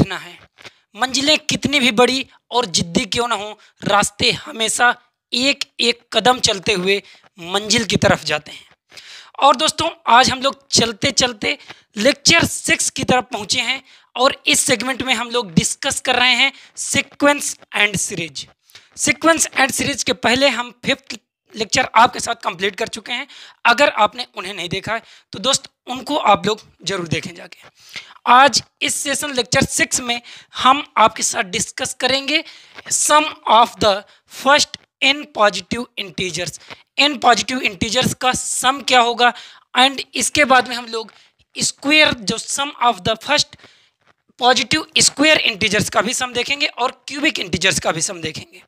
देखना है। मंजिलें कितनी भी बड़ी और जिद्दी क्यों ना हो, रास्ते हमेशा एक एक कदम चलते हुए मंजिल की तरफ जाते हैं। और दोस्तों, आज हम लोग चलते चलते लेक्चर 6 की तरफ पहुंचे हैं और इस सेगमेंट में हम लोग डिस्कस कर रहे हैं sequence and series. Sequence and series के पहले हम 5th लेक्चर आपके साथ कंप्लीट कर चुके हैं। अगर आपने उन्हें नहीं देखा है तो दोस्त उनको आप लोग जरूर देखें जाके। आज इस सेशन लेक्चर 6 में हम आपके साथ डिस्कस करेंगे sum of the first n positive integers. n positive integers का सम क्या होगा, एंड इसके बाद में हम लोग स्क्वायर जो sum of the first positive square integers का भी सम देखेंगे और क्यूबिक इंटीजर्स का भी सम देखेंगे।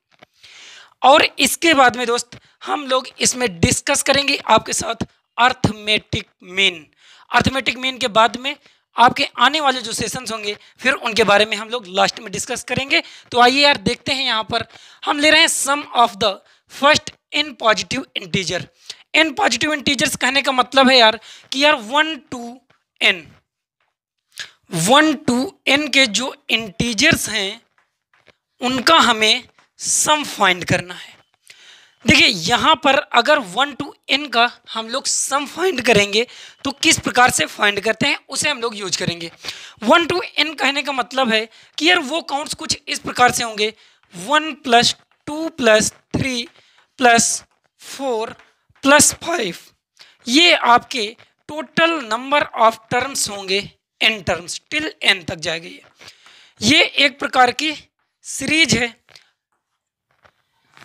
और इसके बाद में दोस्त हम लोग इसमें डिस्कस करेंगे आपके साथ अर्थमेटिक मीन। अर्थमेटिक मीन के बाद में आपके आने वाले जो सेशंस होंगे फिर उनके बारे में हम लोग लास्ट में डिस्कस करेंगे। तो आइए यार देखते हैं, यहाँ पर हम ले रहे हैं sum of the first n positive integer. n positive integers कहने का मतलब है यार कि यार 1 to n के जो इंटीजर्स हैं उनका हमें सम फाइंड करना है। देखिए यहाँ पर अगर 1 to n का हम लोग सम फाइंड करेंगे तो किस प्रकार से फाइंड करते हैं उसे हम लोग यूज करेंगे। 1 to n कहने का मतलब है कि यार वो काउंट्स कुछ इस प्रकार से होंगे 1 + 2 + 3 + 4 + 5। ये आपके टोटल नंबर ऑफ टर्म्स होंगे, n टर्म्स टिल n तक जाएगा। ये एक प्रकार की सीरीज है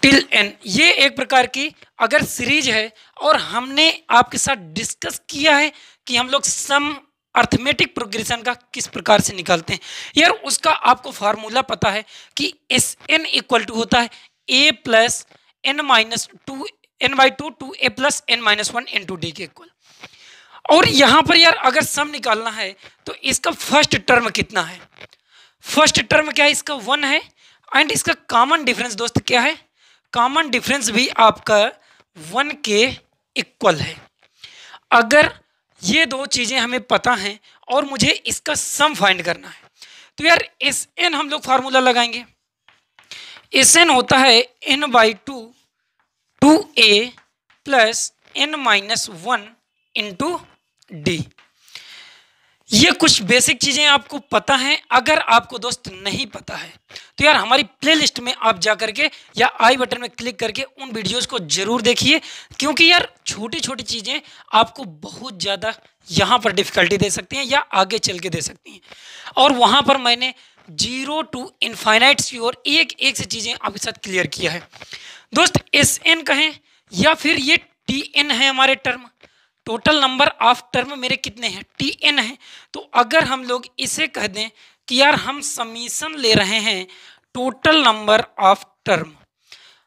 टिल n। ये एक प्रकार की अगर सीरीज है और हमने आपके साथ डिस्कस किया है कि हम लोग सम अर्थमेटिक प्रोग्रेशन का किस प्रकार से निकालते हैं। यार उसका आपको फार्मूला पता है कि Sn = होता है a + n-2 to a + n-1 into d के इक्वल। और यहाँ पर यार अगर सम निकालना है तो इसका फर्स्ट टर्म कितना है, फर्स्ट टर्म क्या है, इसका 1 है। एंड इसका कॉमन डिफरेंस दोस्त क्या है, कॉमन डिफरेंस भी आपका 1 के इक्वल है। अगर ये दो चीज़ें हमें पता हैं और मुझे इसका सम फाइंड करना है तो यार Sn हम लोग फार्मूला लगाएंगे। Sn होता है n/2 2a + n-1 into d। ये कुछ बेसिक चीज़ें आपको पता हैं। अगर आपको दोस्त नहीं पता है तो यार हमारी प्लेलिस्ट में आप जा करके या आई बटन में क्लिक करके उन वीडियोस को ज़रूर देखिए, क्योंकि यार छोटी छोटी चीज़ें आपको बहुत ज़्यादा यहाँ पर डिफ़िकल्टी दे सकती हैं या आगे चल के दे सकती हैं। और वहाँ पर मैंने 0 to इनफाइनाइट्स की ओर एक एक से चीज़ें आपके साथ क्लियर किया है। दोस्त Sn कहें या फिर ये Tn है, हमारे term total number of term मेरे कितने हैं, Tn है। तो अगर हम लोग इसे कह दें कि यार हम समीशन ले रहे हैं टोटल नंबर ऑफ टर्म,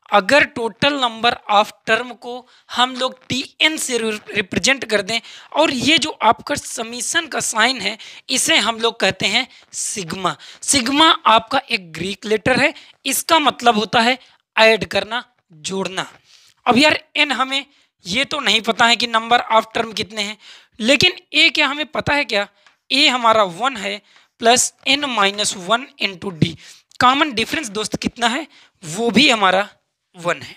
अगर टोटल नंबर ऑफ टर्म को हम लोग Tn से रिप्रेजेंट कर दें और ये जो आपका समीशन का साइन है इसे हम लोग कहते हैं सिग्मा। सिग्मा आपका एक ग्रीक लेटर है, इसका मतलब होता है ऐड करना, जोड़ना। अब यार n हमें ये तो नहीं पता है कि नंबर ऑफ टर्म कितने हैं, लेकिन a क्या हमें पता है, क्या a हमारा 1 है + n-1 into d। Common difference दोस्त कितना है, वो भी हमारा 1 है।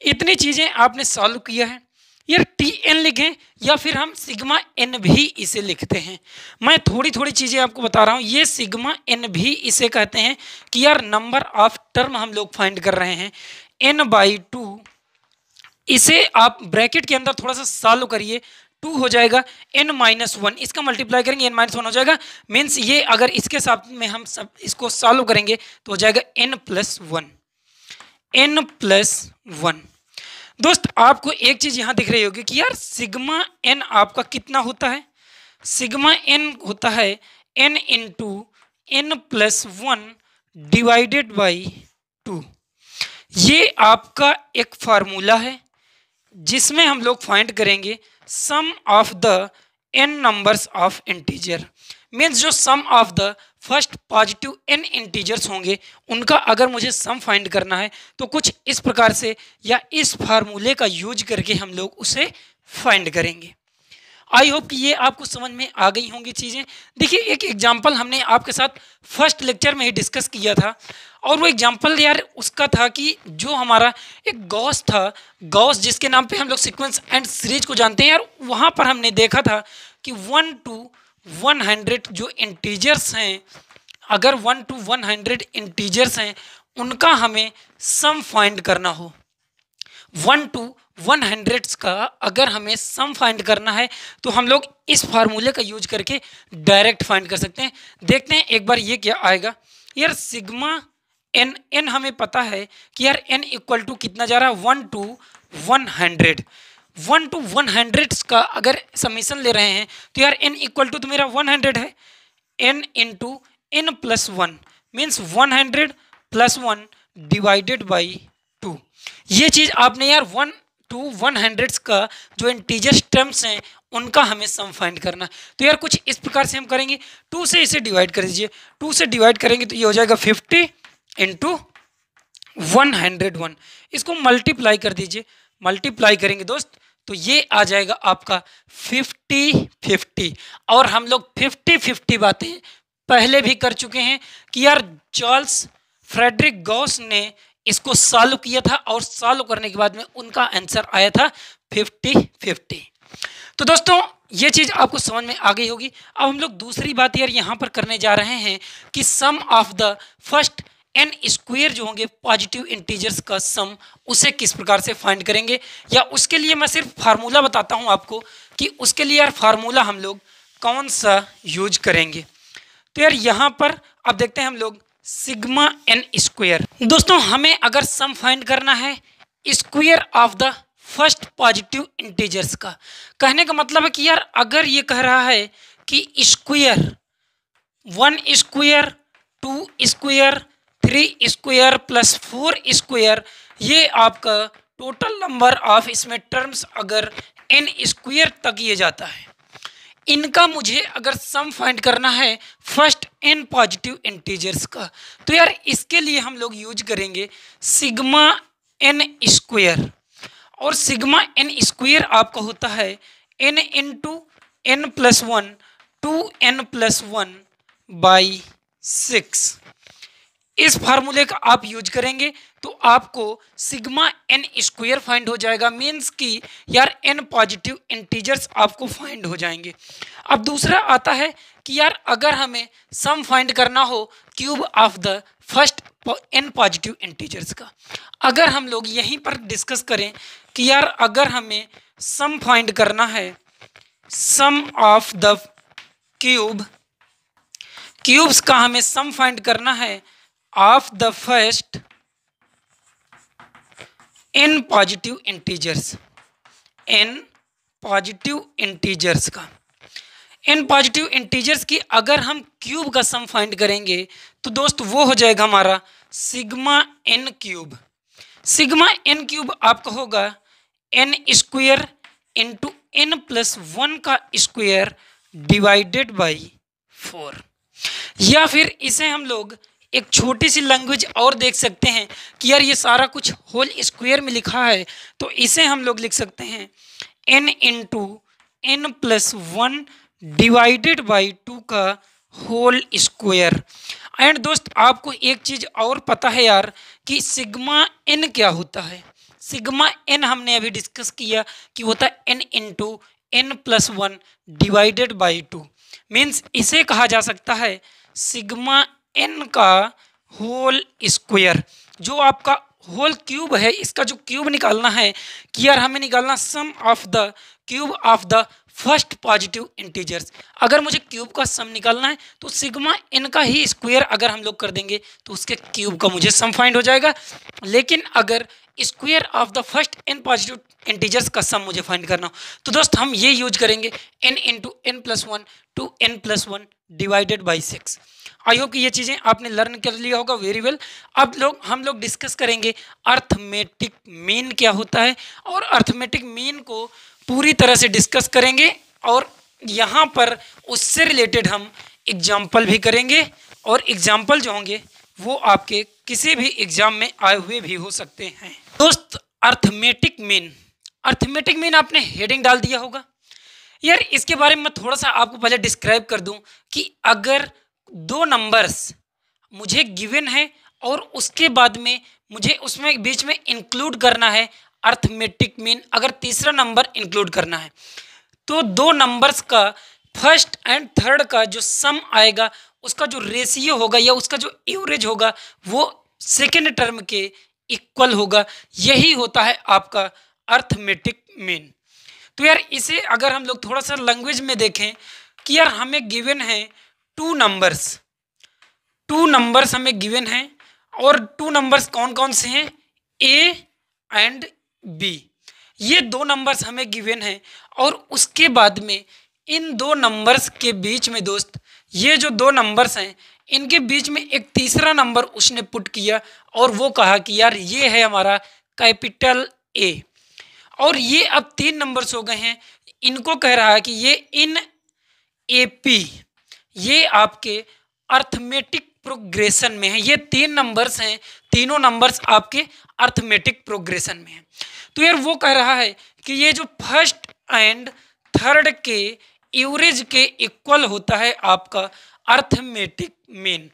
इतनी चीज़ें आपने सॉल्व किया है। यार Tn लिखें या फिर हम सिग्मा n भी इसे लिखते हैं। मैं थोड़ी थोड़ी चीज़ें आपको बता रहा हूँ। ये सिग्मा n भी इसे कहते हैं कि यार नंबर ऑफ टर्म हम लोग फाइंड कर रहे हैं n/2। इसे आप ब्रैकेट के अंदर थोड़ा सा सॉल्व करिए, 2 हो जाएगा, n-1 इसका मल्टीप्लाई करेंगे n-1 हो जाएगा। मीन्स ये अगर इसके साथ में हम सब इसको सॉल्व करेंगे तो हो जाएगा n+1। दोस्त आपको एक चीज़ यहाँ दिख रही होगी कि यार सिग्मा n आपका कितना होता है, सिग्मा n होता है n × n+1 / 2। ये आपका एक फार्मूला है जिसमें हम लोग फाइंड करेंगे sum of the n numbers of integer. Means जो sum of the first positive n integers होंगे उनका अगर मुझे सम फाइंड करना है तो कुछ इस प्रकार से या इस फार्मूले का यूज करके हम लोग उसे फाइंड करेंगे। आई होप कि ये आपको समझ में आ गई होंगी चीज़ें। देखिए एक एग्जाम्पल हमने आपके साथ फर्स्ट लेक्चर में ही डिस्कस किया था, और वो एग्जाम्पल यार उसका था कि जो हमारा एक गॉस था, गॉस जिसके नाम पे हम लोग सीक्वेंस एंड सीरीज को जानते हैं यार, वहाँ पर हमने देखा था कि 1 to 100 जो इंटीजर्स हैं, अगर 1 to 100 इंटीजर्स हैं उनका हमें सम फाइंड करना हो, 1 to 100 का अगर हमें सम फाइंड करना है तो हम लोग इस फार्मूले का यूज करके डायरेक्ट फाइंड कर सकते हैं। देखते हैं एक बार ये क्या आएगा यार। सिग्मा एन, एन हमें पता है कि यार एन इक्वल टू कितना जा रहा है 1 to 100। 1 to 100 का अगर समीशन ले रहे हैं तो यार एन इक्वल टू तो मेरा 100 है, n into n plus 1 means 100 plus 1 divided by 2। ये चीज़ आपने यार 1 to 100 का जो इंटीजर्स टर्म्स हैं उनका हमें सम फाइंड करना है। तो यार कुछ इस प्रकार से हम करेंगे, 2 से इसे डिवाइड कर दीजिए, 2 से डिवाइड करेंगे तो ये हो जाएगा 50 इंटू 101। इसको मल्टीप्लाई कर दीजिए, मल्टीप्लाई करेंगे दोस्त तो ये आ जाएगा आपका 50-50। और हम लोग 50-50 बातें पहले भी कर चुके हैं कि यार चार्ल्स फ्रेडरिक गॉस ने इसको सॉल्व किया था, और सॉल्व करने के बाद में उनका आंसर आया था 50-50। तो दोस्तों ये चीज़ आपको समझ में आ गई होगी। अब हम लोग दूसरी बात यार यहाँ पर करने जा रहे हैं कि sum of the first n square जो होंगे पॉजिटिव इंटीजर्स का सम, उसे किस प्रकार से फाइंड करेंगे, या उसके लिए मैं सिर्फ फार्मूला बताता हूँ आपको कि उसके लिए यार फार्मूला हम लोग कौन सा यूज करेंगे। तो यार यहाँ पर अब देखते हैं हम लोग सिग्मा एन स्क्वायर। दोस्तों हमें अगर सम फाइंड करना है square of the first positive integers का, कहने का मतलब है कि यार अगर ये कह रहा है कि square 1 square 2 square 3 square plus 4 square, ये आपका टोटल नंबर ऑफ इसमें टर्म्स अगर एन स्क्वायर तक ये जाता है, इनका मुझे अगर सम फाइंड करना है फर्स्ट एन पॉजिटिव इंटीजर्स का, तो यार इसके लिए हम लोग यूज करेंगे सिग्मा एन स्क्वायर। और सिग्मा एन स्क्वायर आपका होता है n into n plus 1 2n plus 1 by 6। इस फार्मूले का आप यूज करेंगे तो आपको सिग्मा एन स्क्वायर फाइंड हो जाएगा, मीन्स कि यार एन पॉजिटिव इंटीजर्स आपको फाइंड हो जाएंगे। अब दूसरा आता है कि यार अगर हमें सम फाइंड करना हो cube of the first n positive integers का, अगर हम लोग यहीं पर डिस्कस करें कि यार अगर हमें सम फाइंड करना है सम ऑफ द क्यूब्स का हमें सम फाइंड करना है of the first n positive integers, n positive integers का, एन पॉजिटिव इंटीजर्स की अगर हम क्यूब का सम फाइंड करेंगे तो दोस्त वो हो जाएगा हमारा sigma n cube. Sigma n cube आपका होगा n square into n plus 1 का स्क्वायर डिवाइडेड बाई 4। या फिर इसे हम लोग एक छोटी सी लैंग्वेज और देख सकते हैं कि यार ये सारा कुछ होल स्क्वायर में लिखा है, तो इसे हम लोग लिख सकते हैं n into n plus 1 divided by 2 का होल स्क्वायर। एंड दोस्त आपको एक चीज़ और पता है यार कि सिग्मा एन क्या होता है। सिग्मा एन हमने अभी डिस्कस किया कि होता है n into n plus 1 divided by 2, means इसे कहा जा सकता है सिग्मा एन का होल स्क्वायर। जो आपका होल क्यूब है, इसका जो क्यूब निकालना है कि यार हमें निकालना sum of the cube of the first positive integers. अगर मुझे क्यूब का सम निकालना है तो सिग्मा एन का ही स्क्वायर अगर हम लोग कर देंगे तो उसके क्यूब का मुझे सम फाइंड हो जाएगा। लेकिन अगर square of the first n positive integers का सम मुझे फाइंड करना हो तो दोस्त हम ये यूज करेंगे n into n plus 1 two n plus 1 divided by 6। I hope कि ये चीज़ें आपने लर्न कर लिया होगा वेरी वेल। अब हम लोग डिस्कस करेंगे अर्थमेटिक मीन क्या होता है, और अर्थमेटिक मीन को पूरी तरह से डिस्कस करेंगे, और यहाँ पर उससे रिलेटेड हम एग्जाम्पल भी करेंगे, और एग्जाम्पल जो होंगे वो आपके किसी भी एग्जाम में आए हुए भी हो सकते हैं। दोस्त अर्थमेटिक मीन, अर्थमेटिक मीन आपने हेडिंग डाल दिया होगा। यार इसके बारे में मैं थोड़ा सा आपको पहले डिस्क्राइब कर दूं कि अगर दो नंबर्स मुझे गिवन है और उसके बाद में मुझे उसमें बीच में इंक्लूड करना है अर्थमेटिक मीन, अगर तीसरा नंबर इंक्लूड करना है तो दो नंबर्स का फर्स्ट एंड थर्ड का जो सम आएगा उसका जो रेशियो होगा या उसका जो एवरेज होगा वो सेकेंड टर्म के इक्वल होगा। यही होता है आपका अर्थमेटिक मीन। तो यार इसे अगर हम लोग थोड़ा सा लैंग्वेज में देखें कि यार हमें गिवन है टू नंबर्स हमें गिवन हैं और टू नंबर्स कौन कौन से हैं, ए एंड बी। ये दो नंबर्स हमें गिवन हैं और उसके बाद में इन दो नंबर्स के बीच में दोस्त ये जो दो नंबर्स हैं इनके बीच में एक तीसरा नंबर उसने पुट किया और वो कहा कि यार ये है हमारा कैपिटल ए। और ये अब तीन नंबर्स हो गए हैं, इनको कह रहा है कि ये इन एपी, ये आपके अर्थमेटिक प्रोग्रेशन में है। ये तीन नंबर्स हैं, तीनों नंबर्स आपके अर्थमेटिक प्रोग्रेशन में हैं। तो यार वो कह रहा है कि ये जो फर्स्ट एंड थर्ड के एवरेज के इक्वल होता है आपका अर्थमेटिक मीन।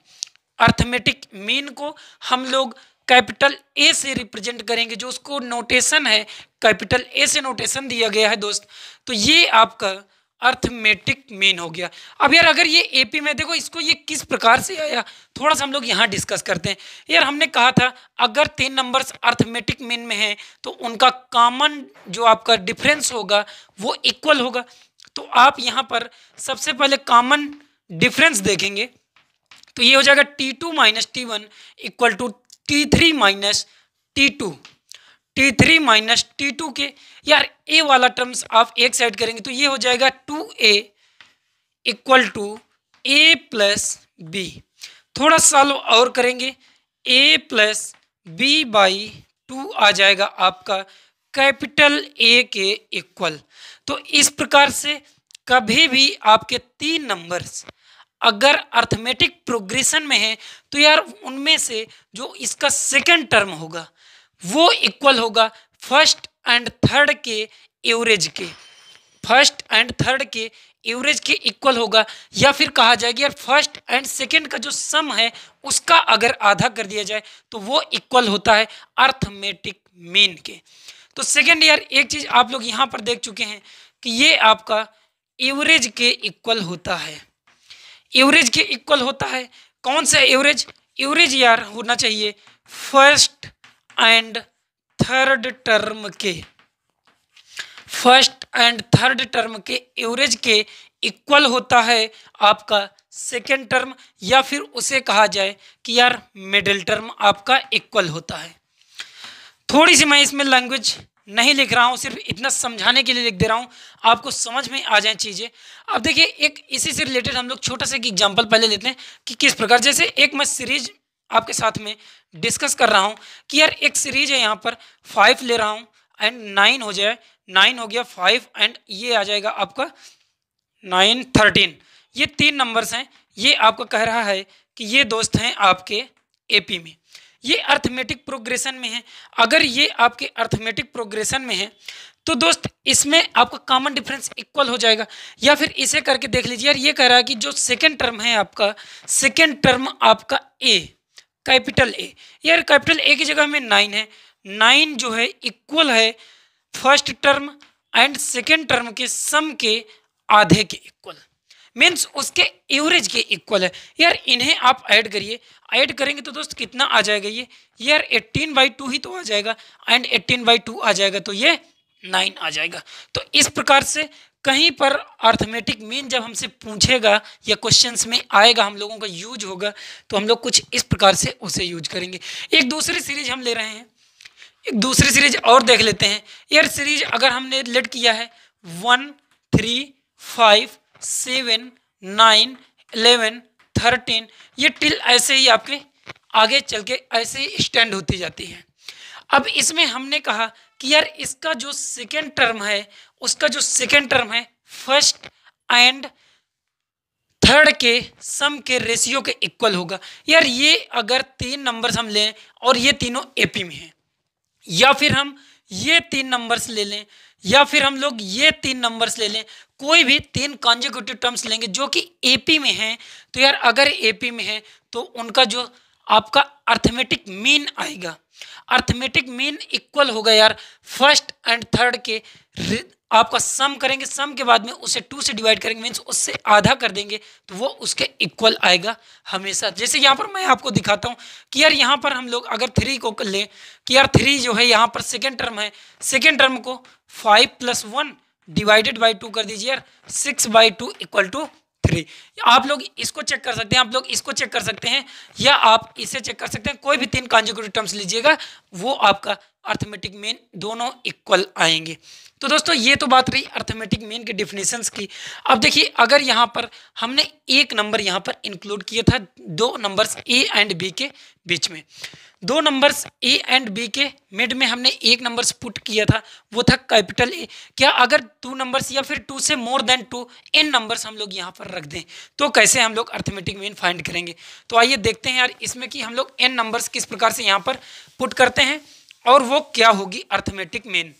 अर्थमेटिक मीन को हम लोग कैपिटल ए से रिप्रेजेंट करेंगे, जो उसको नोटेशन है कैपिटल ए से नोटेशन दिया गया है दोस्त। तो ये आपका अर्थमेटिक मीन हो गया। अब यार अगर ये एपी में देखो इसको ये किस प्रकार से आया थोड़ा सा हम लोग यहाँ डिस्कस करते हैं। यार हमने कहा था अगर तीन नंबर्स अर्थमेटिक मीन में हैं तो उनका कॉमन जो आपका डिफरेंस होगा वो इक्वल होगा। तो आप यहाँ पर सबसे पहले कॉमन डिफरेंस देखेंगे तो ये हो जाएगा T2 minus T1 equal to T3 minus T2। T3 minus T2 के यार ए वाला टर्म्स आप एक साइड करेंगे तो ये हो जाएगा 2A equal to A plus B. थोड़ा सॉल्व और करेंगे A प्लस बी बाई 2 आ जाएगा आपका कैपिटल ए के इक्वल। तो इस प्रकार से कभी भी आपके तीन नंबर्स अगर अर्थमेटिक प्रोग्रेशन में है तो यार उनमें से जो इसका सेकंड टर्म होगा वो इक्वल होगा फर्स्ट एंड थर्ड के एवरेज के। फर्स्ट एंड थर्ड के एवरेज के इक्वल होगा, या फिर कहा जाएगा यार फर्स्ट एंड सेकंड का जो सम है उसका अगर आधा कर दिया जाए तो वो इक्वल होता है अर्थमेटिक मीन के। तो सेकंड यार एक चीज़ आप लोग यहाँ पर देख चुके हैं कि ये आपका एवरेज के इक्वल होता है। एवरेज के इक्वल होता है कौन सा एवरेज? एवरेज यार होना चाहिए फर्स्ट एंड थर्ड टर्म के। फर्स्ट एंड थर्ड टर्म के एवरेज के इक्वल होता है आपका सेकेंड टर्म, या फिर उसे कहा जाए कि यार मिडिल टर्म आपका इक्वल होता है। थोड़ी सी मैं इसमें लैंग्वेज नहीं लिख रहा हूँ, सिर्फ इतना समझाने के लिए लिख दे रहा हूँ, आपको समझ में आ जाए चीज़ें। अब देखिए एक इसी से रिलेटेड हम लोग छोटा सा एक एग्जाम्पल पहले लेते हैं कि किस प्रकार, जैसे एक मैं सीरीज आपके साथ में डिस्कस कर रहा हूँ कि यार एक सीरीज है, यहाँ पर 5 ले रहा हूँ एंड 9 हो जाए, 9 हो गया 5 एंड ये आ जाएगा आपका 9 13। ये तीन नंबर्स हैं, ये आपको कह रहा है कि ये दोस्त हैं आपके एपी में, ये अर्थमेटिक प्रोग्रेशन में है। अगर ये आपके अर्थमेटिक प्रोग्रेशन में है तो दोस्त इसमें आपका कॉमन डिफरेंस इक्वल हो जाएगा। या फिर इसे करके देख लीजिए, यार ये कह रहा है कि जो सेकंड टर्म है आपका, सेकंड टर्म आपका ए, कैपिटल ए, यार कैपिटल ए की जगह में 9 है, 9 जो है इक्वल है first term and second term के सम के आधे के इक्वल, मीन्स उसके एवरेज के इक्वल है। यार इन्हें आप ऐड करिए, ऐड करेंगे तो दोस्त कितना आ जाएगा, ये यार 18/2 ही तो आ जाएगा एंड 18/2 आ जाएगा तो ये 9 आ जाएगा। तो इस प्रकार से कहीं पर अर्थमेटिक मीन जब हमसे पूछेगा या क्वेश्चंस में आएगा, हम लोगों का यूज होगा तो हम लोग कुछ इस प्रकार से उसे यूज करेंगे। एक दूसरी सीरीज हम ले रहे हैं, एक दूसरी सीरीज और देख लेते हैं। यार सीरीज अगर हमने लेट किया है 1 3 5 7 9 11 13, ये टिल ऐसे ही आपके आगे चल के ऐसे ही स्टैंड होती जाती है। अब इसमें हमने कहा कि यार इसका जो सेकेंड टर्म है, उसका जो सेकेंड टर्म है फर्स्ट एंड थर्ड के सम के रेशियो के इक्वल होगा। यार ये अगर तीन नंबर्स हम लें और ये तीनों एपी में हैं, या फिर हम ये तीन नंबर्स ले लें या फिर हम लोग ये 3 नंबर्स ले लें, कोई भी 3 कॉन्जिक्यूटिव टर्म्स लेंगे जो कि एपी में हैं। तो यार अगर एपी में है तो उनका जो आपका अर्थमेटिक मीन आएगा, अर्थमेटिक मीन इक्वल होगा यार फर्स्ट एंड थर्ड के आपका सम करेंगे, सम के बाद में उसे 2 से डिवाइड करेंगे, मीन्स उससे आधा कर देंगे तो वो उसके इक्वल आएगा हमेशा। जैसे यहाँ पर मैं आपको दिखाता हूँ कि यार यहाँ पर हम लोग अगर 3 को लें कि यार 3 जो है यहाँ पर सेकेंड टर्म है, सेकेंड टर्म को 5 + 1 डिवाइडेड बाई 2 कर दीजिए यार, 6/2 = 3। आप लोग इसको चेक कर सकते हैं, आप लोग इसको चेक कर सकते हैं, या आप इसे चेक कर सकते हैं। कोई भी 3 कॉन्जिक्यूटिव टर्म्स लीजिएगा वो आपका अर्थमेटिक मीन दोनों इक्वल आएंगे। तो दोस्तों ये तो बात रही अर्थमेटिक मीन के डिफिनेशंस की। अब देखिए अगर यहाँ पर हमने एक नंबर यहाँ पर इंक्लूड किया था 2 नंबर्स ए एंड बी के बीच में, 2 नंबर्स ए एंड बी के मिड में हमने एक नंबर्स पुट किया था, वो था कैपिटल ए। क्या अगर 2 नंबर्स या फिर 2 से मोर देन 2 एन नंबर्स हम लोग यहाँ पर रख दें तो कैसे हम लोग अर्थमेटिक मीन फाइंड करेंगे? तो आइए देखते हैं यार इसमें कि हम लोग एन नंबर्स किस प्रकार से यहाँ पर पुट करते हैं और वो क्या होगी अर्थमेटिक मीन।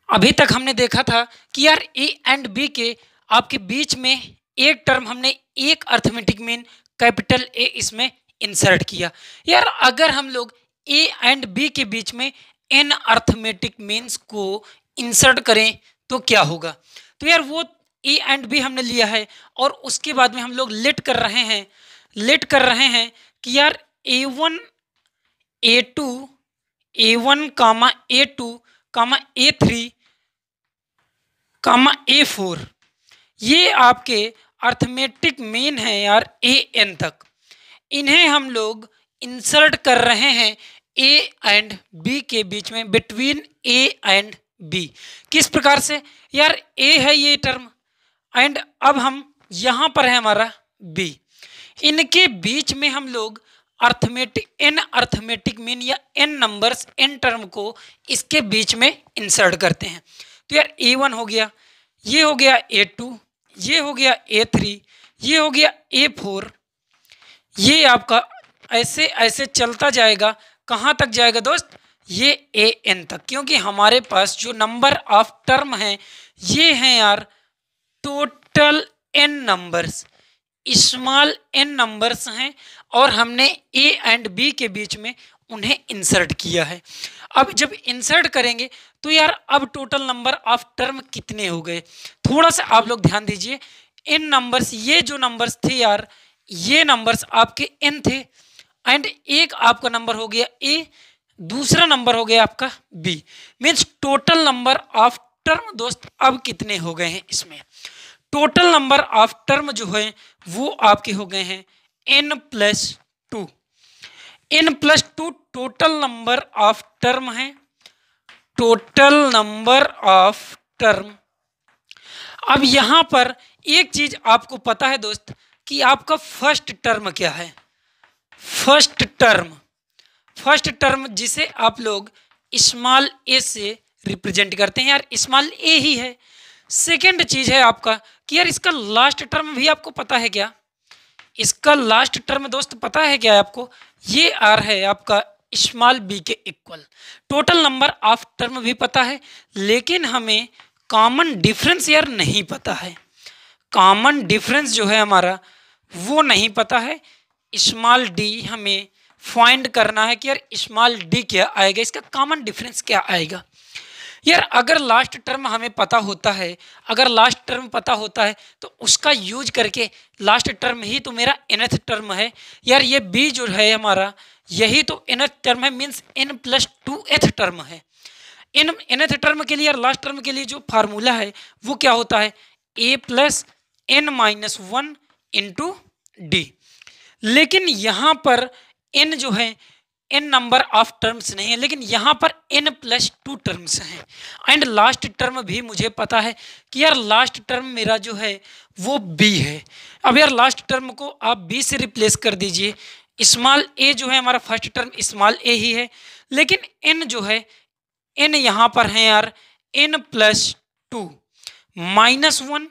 अभी तक हमने देखा था कि यार ए एंड बी के आपके बीच में एक टर्म हमने एक अर्थमेटिक मीन कैपिटल ए इसमें इंसर्ट किया। यार अगर हम लोग ए एंड बी के बीच में एन अर्थमेटिक मीन्स को इंसर्ट करें तो क्या होगा? तो यार वो ए एंड बी हमने लिया है और उसके बाद में हम लोग लेट कर रहे हैं कि यार A1 A2 A1 कामा A2 कामा A3 कामा A4 ये आपके अर्थमेटिक मीन है यार AN तक। इन्हें हम लोग इंसर्ट कर रहे हैं A एंड B के बीच में, बिटवीन A एंड B। किस प्रकार से? यार A है ये टर्म एंड अब हम यहाँ पर है हमारा B, इनके बीच में हम लोग अर्थमेटिक मीन या n नंबर्स n टर्म को इसके बीच में इंसर्ट करते हैं। तो यार A1 हो गया, ये हो गया A2, ये हो गया A3, ये हो गया A4, ये आपका ऐसे ऐसे चलता जाएगा। कहाँ तक जाएगा दोस्त? ये AN तक, क्योंकि हमारे पास जो नंबर ऑफ टर्म हैं ये हैं यार total n numbers, small n numbers हैं और हमने A एंड B के बीच में उन्हें इंसर्ट किया है। अब जब इंसर्ट करेंगे तो यार अब टोटल नंबर ऑफ टर्म कितने हो गए? थोड़ा सा आप लोग ध्यान दीजिए। इन नंबर्स, ये जो नंबर्स थे यार ये नंबर्स आपके n थे एंड एक आपका नंबर हो गया A, दूसरा नंबर हो गया आपका B, means total number of term दोस्त अब कितने हो गए हैं? इसमें टोटल नंबर ऑफ टर्म जो है वो आपके हो गए हैं n+2। n+2 total number of term है, टोटल नंबर ऑफ टर्म। अब यहाँ पर एक चीज आपको पता है दोस्त कि आपका फर्स्ट टर्म क्या है? फर्स्ट टर्म जिसे आप लोग स्मॉल a से रिप्रेजेंट करते हैं यार स्मॉल a ही है। सेकेंड चीज है आपका कि यार इसका लास्ट टर्म भी आपको पता है क्या? इसका लास्ट टर्म दोस्त पता है क्या आपको? ये आर है आपका स्मॉल b के equal. Total number of term भी पता है लेकिन हमें कॉमन डिफरेंस यार नहीं पता है। कॉमन डिफरेंस जो है हमारा वो नहीं पता है। स्मॉल d हमें फाइंड करना है कि यार स्मॉल d क्या आएगा, इसका कॉमन डिफरेंस क्या आएगा। यार अगर लास्ट टर्म हमें पता होता है, अगर लास्ट टर्म पता होता है तो उसका यूज करके लास्ट टर्म ही तो मेरा nth टर्म है यार। ये b जो है हमारा यही तो nth टर्म है, मीन्स n+2th टर्म है। nth टर्म के लिए यार लास्ट टर्म के लिए जो फार्मूला है वो क्या होता है? a + n-1 × d। लेकिन यहाँ पर n जो है n नंबर ऑफ टर्म्स नहीं है, लेकिन यहाँ पर n+2 टर्म्स हैं एंड लास्ट टर्म भी मुझे पता है कि यार लास्ट टर्म मेरा जो है वो b है। अब यार लास्ट टर्म को आप b से रिप्लेस कर दीजिए। स्मॉल a जो है हमारा फर्स्ट टर्म स्मॉल a ही है, लेकिन n जो है n यहाँ पर है यार n+2 -1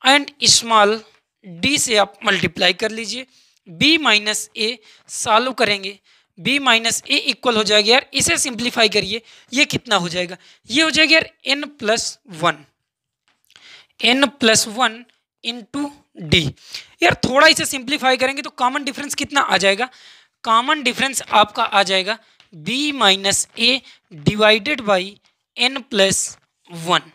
एंड स्मॉल d से आप मल्टीप्लाई कर लीजिए। b - a सॉल्व करेंगे, बी माइनस ए इक्वल हो जाएगा यार, इसे सिंप्लीफाई करिए, ये कितना हो जाएगा, ये हो जाएगा यार n plus one into D. यार थोड़ा इसे सिंप्लीफाई करेंगे तो कॉमन डिफरेंस कितना आ जाएगा, कॉमन डिफरेंस आपका आ जाएगा b minus A divided by n plus one.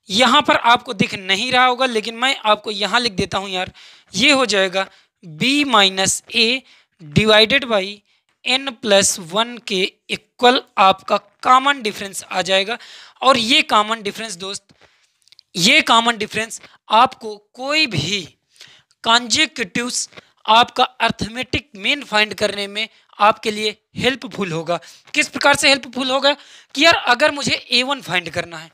यहाँ पर आपको दिख नहीं रहा होगा लेकिन मैं आपको यहाँ लिख देता हूँ यार, ये हो जाएगा b minus A divided by n plus one के इक्वल आपका कॉमन डिफरेंस आ जाएगा। और ये कॉमन डिफरेंस दोस्त, ये कॉमन डिफरेंस आपको कोई भी कॉन्जिक्यूटिव्स आपका अर्थमेटिक मीन फाइंड करने में आपके लिए हेल्पफुल होगा। किस प्रकार से हेल्पफुल होगा कि यार अगर मुझे a1 फाइंड करना है,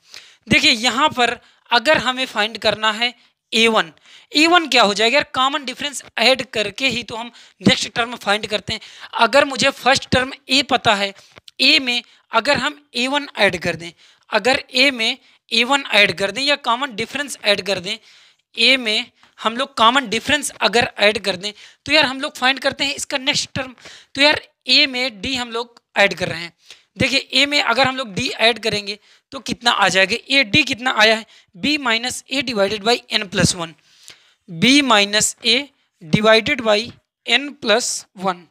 देखिए यहाँ पर अगर हमें फाइंड करना है a1 क्या हो जाएगा यार, कॉमन डिफरेंस ऐड करके ही तो हम नेक्स्ट टर्म फाइंड करते हैं। अगर मुझे फर्स्ट टर्म a पता है, a में अगर हम a1 ऐड कर दें, अगर a में a1 ऐड कर दें या कॉमन डिफरेंस ऐड कर दें, a में हम लोग कॉमन डिफरेंस अगर ऐड कर दें तो यार हम लोग फाइंड करते हैं इसका नेक्स्ट टर्म। तो यार a में d हम लोग ऐड कर रहे हैं, देखिए a में अगर हम लोग d ऐड करेंगे तो कितना आ जाएगा, a d कितना आया है b minus A divided by n plus one, b minus A divided by n plus one,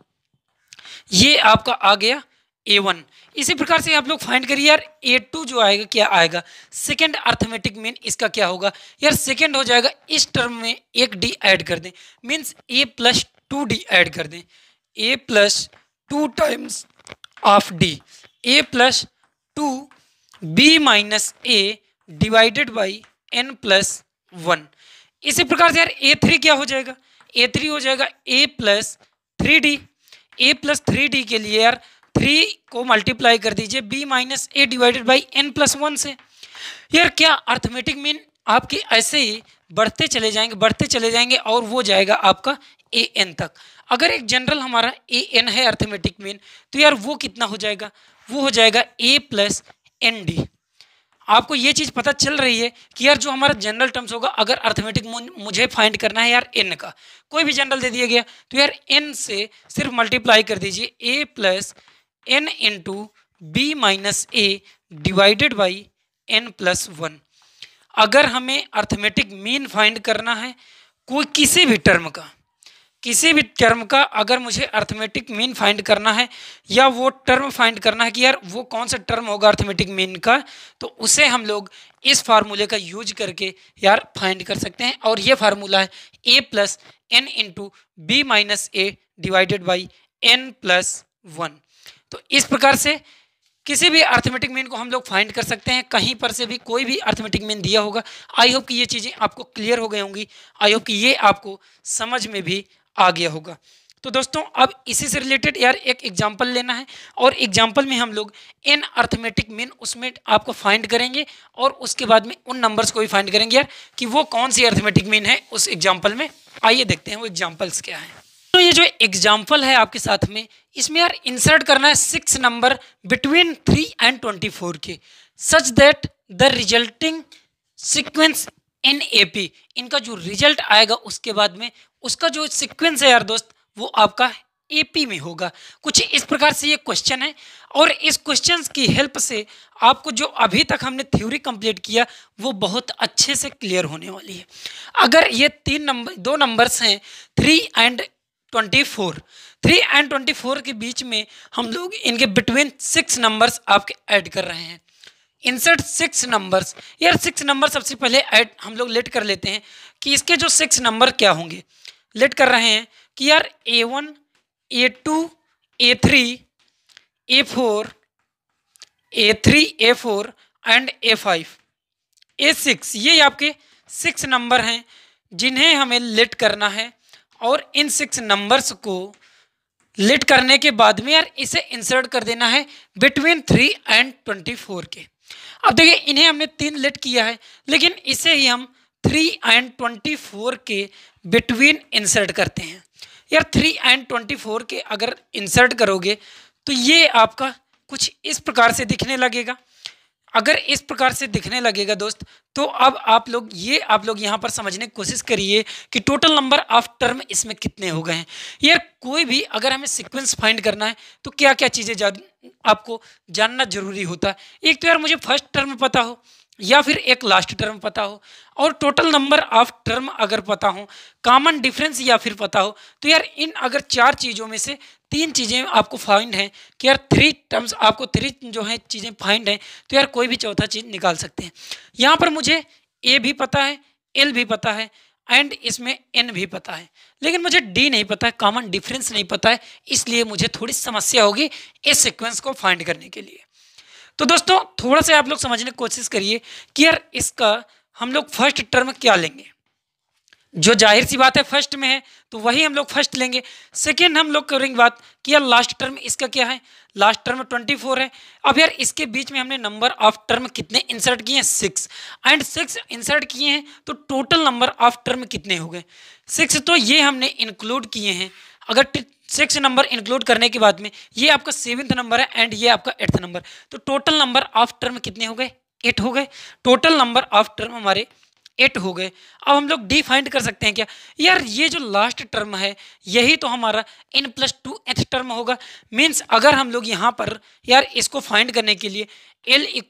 ये आपका आ गया a1। इसी प्रकार से आप लोग फाइंड करिए यार a2 जो आएगा क्या आएगा, सेकेंड अर्थमेटिक मीन इसका क्या होगा यार, सेकेंड हो जाएगा इस टर्म में एक d ऐड कर दें, means a plus 2d add कर दें, a plus 2 times of d, a plus 2 b minus A divided by n plus one. इसी प्रकार से यार a3 क्या हो जाएगा, a3 हो जाएगा a plus 3d, a plus 3d के लिए यार 3 को मल्टीप्लाई कर दीजिए b minus A divided by n plus one से। यार क्या अर्थमेटिक मीन आपके ऐसे ही बढ़ते चले जाएंगे और वो जाएगा आपका an तक। अगर एक जनरल हमारा an है अर्थमेटिक मीन, तो यार वो कितना हो जाएगा, वो हो जाएगा a प्लस एन डी। आपको ये चीज़ पता चल रही है कि यार जो हमारा जनरल टर्म्स होगा, अगर अर्थमेटिक मुझे फाइंड करना है यार n का, कोई भी जनरल दे दिया गया तो यार n से सिर्फ मल्टीप्लाई कर दीजिए a plus n into B minus A divided by n plus one. अगर हमें अर्थमेटिक मीन फाइंड करना है कोई किसी भी टर्म का अगर मुझे अर्थमेटिक मीन फाइंड करना है या वो टर्म फाइंड करना है कि यार वो कौन सा टर्म होगा अर्थमेटिक मीन का, तो उसे हम लोग इस फार्मूले का यूज करके यार फाइंड कर सकते हैं। और ये फार्मूला है a plus n into B minus A divided by n plus one. तो इस प्रकार से किसी भी अर्थमेटिक मीन को हम लोग फाइंड कर सकते हैं, कहीं पर से भी कोई भी अर्थमेटिक मीन दिया होगा। आई होप कि ये चीज़ें आपको क्लियर हो गई होंगी, आई होप कि ये आपको समझ में भी आ गया होगा। तो दोस्तों अब इसी से रिलेटेड यार एक एग्जांपल लेना है और एग्जांपल में हम लोग n अर्थमेटिक मीन उसमें आपको फाइंड करेंगे और उसके बाद में उन नंबर्स को भी फाइंड करेंगे यार कि वो कौन सी अर्थमेटिक मीन है उस एग्जांपल में। आइए देखते हैं वो एग्जांपल्स क्या है। तो ये जो एग्जांपल है आपके साथ में, इसमें यार इंसर्ट करना है 6 नंबर बिटवीन 3 and 24 के, such that the resulting sequence in AP, इनका जो रिजल्ट आएगा उसके बाद में उसका जो सीक्वेंस है यार दोस्त वो आपका AP में होगा। कुछ इस प्रकार से ये क्वेश्चन है और इस क्वेश्चन की हेल्प से आपको जो अभी तक हमने थ्योरी कंप्लीट किया वो बहुत अच्छे से क्लियर होने वाली है। अगर ये दो नंबर्स हैं 3 and 24 के बीच में हम लोग इनके बिटवीन 6 नंबर्स आपके ऐड कर रहे हैं। इंसर्ट 6 नंबर्स, यार 6 नंबर सबसे पहले ऐड हम लोग लेट कर लेते हैं कि इसके जो 6 नंबर क्या होंगे। लेट कर रहे हैं कि यार A1, A2, A3, A4, A3, A4 and A5, A6, ये आपके 6 नंबर हैं जिन्हें हमें लेट करना है। और इन 6 नंबर्स को लेट करने के बाद में यार इसे इंसर्ट कर देना है बिटवीन 3 and 24 के। अब देखिए इन्हें हमने 3 लेट किया है, लेकिन इसे ही हम 3 and 24 के बिटवीन इंसर्ट करते हैं। यार 3 and 24 के अगर इंसर्ट करोगे तो ये आपका कुछ इस प्रकार से दिखने लगेगा। अगर इस प्रकार से दिखने लगेगा दोस्त, तो अब आप लोग यहाँ पर समझने की कोशिश करिए कि टोटल नंबर ऑफ टर्म इसमें कितने हो गए हैं। यार कोई भी अगर हमें सीक्वेंस फाइंड करना है तो क्या क्या चीज़ें आपको जानना जरूरी होता है। एक तो यार मुझे फर्स्ट टर्म पता हो या फिर एक लास्ट टर्म पता हो, और टोटल नंबर ऑफ टर्म अगर पता हो, कॉमन डिफरेंस या फिर पता हो। तो यार इन अगर चार चीज़ों में से तीन चीज़ें आपको फाइंड हैं कि यार थ्री टर्म्स आपको थ्री जो है चीज़ें फाइंड हैं, तो यार कोई भी चौथा चीज़ निकाल सकते हैं। यहाँ पर मुझे ए भी पता है, एल भी पता है एंड इसमें एन भी पता है, लेकिन मुझे डी नहीं पता है, कॉमन डिफरेंस नहीं पता है, इसलिए मुझे थोड़ी समस्या होगी इस सीक्वेंस को फाइंड करने के लिए। तो दोस्तों थोड़ा सा आप लोग समझने की कोशिश करिए कि यार इसका हम लोग फर्स्ट टर्म क्या लेंगे। जो जाहिर सी बात है फर्स्ट में है तो वही हम लोग फर्स्ट लेंगे। सेकेंड हम लोग करेंगे बात कि यार लास्ट टर्म इसका क्या है, लास्ट टर्म 24 है। अब यार इसके बीच में हमने नंबर ऑफ टर्म कितने इंसर्ट किए हैं, 6 एंड 6 इंसर्ट किए हैं, तो टोटल नंबर ऑफ टर्म कितने हो गए, 6। तो ये हमने इंक्लूड किए हैं। अगर 6 नंबर इंक्लूड करने के बाद में ये आपका 7th नंबर है एंड ये आपका 8th नंबर, तो टोटल नंबर ऑफ टर्म कितने हो गए, 8 हो गए। टोटल नंबर ऑफ टर्म हमारे 8 हो गए। अब हम लोग डी फाइंड कर सकते हैं क्या, यार ये जो लास्ट टर्म है यही तो हमारा n+2th टर्म होगा। मीन्स अगर हम लोग यहाँ पर यार इसको फाइंड करने के लिए l =